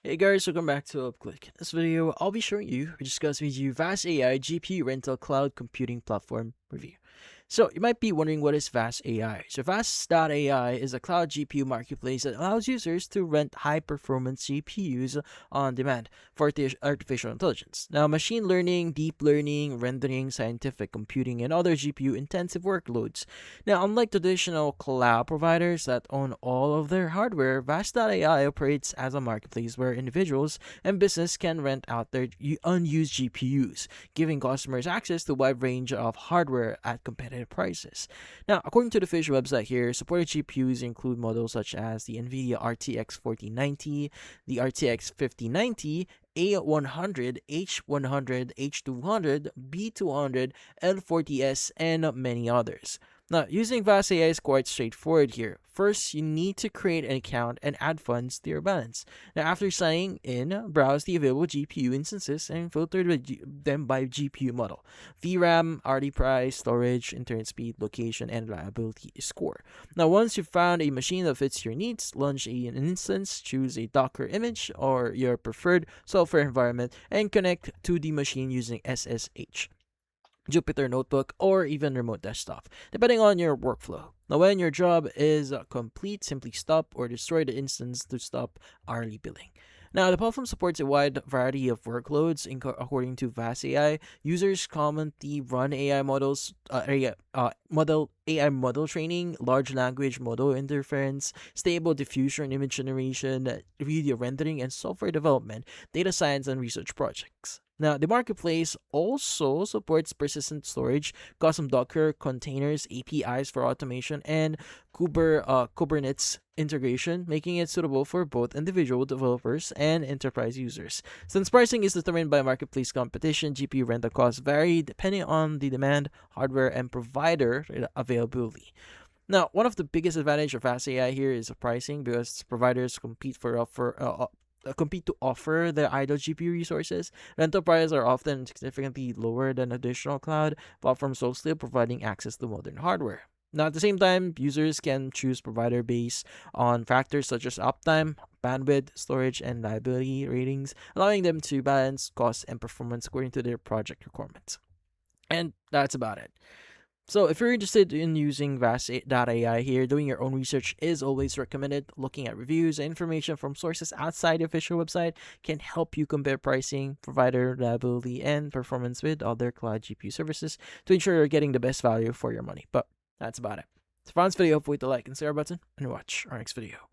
Hey guys, welcome back to UpClick. In this video, I'll be showing you or discuss with you Vast AI GPU Rental Cloud Computing Platform Review. So you might be wondering, what is Vast AI? So Vast.ai is a cloud GPU marketplace that allows users to rent high-performance GPUs on demand for artificial intelligence. Now, machine learning, deep learning, rendering, scientific computing, and other GPU-intensive workloads. Now, unlike traditional cloud providers that own all of their hardware, Vast.ai operates as a marketplace where individuals and business can rent out their unused GPUs, giving customers access to a wide range of hardware at competitive prices. Now, according to the official website here, supported GPUs include models such as the NVIDIA RTX 4090, the RTX 5090, A100, H100, H200, B200, L40S, and many others. Now, using Vast AI is quite straightforward here. First, you need to create an account and add funds to your balance. Now, after signing in, browse the available GPU instances and filter them by GPU model: VRAM, RD price, storage, internet speed, location, and reliability score. Now, once you've found a machine that fits your needs, launch an instance, choose a Docker image or your preferred software environment, and connect to the machine using SSH, Jupyter Notebook, or even remote desktop, depending on your workflow. Now, when your job is complete, simply stop or destroy the instance to stop hourly billing. Now, the platform supports a wide variety of workloads. According to Vast AI, users commonly run AI model training, large language model inference, stable diffusion image generation, video rendering, and software development, data science, and research projects. Now, the marketplace also supports persistent storage, custom Docker containers, APIs for automation, and Kubernetes integration, making it suitable for both individual developers and enterprise users. Since pricing is determined by marketplace competition, GPU rental costs vary depending on the demand, hardware, and provider availability. Now, one of the biggest advantage of Fast AI here is the pricing, because providers compete to offer their idle GPU resources. Rental prices are often significantly lower than additional cloud platforms, while still providing access to modern hardware. Now, at the same time, users can choose provider based on factors such as uptime, bandwidth, storage, and reliability ratings, allowing them to balance cost and performance according to their project requirements. And that's about it. So, if you're interested in using Vast.ai here, doing your own research is always recommended. Looking at reviews and information from sources outside the official website can help you compare pricing, provider reliability, and performance with other cloud GPU services to ensure you're getting the best value for your money. But that's about it. So, for this video, hopefully hit the like and share button, and watch our next video.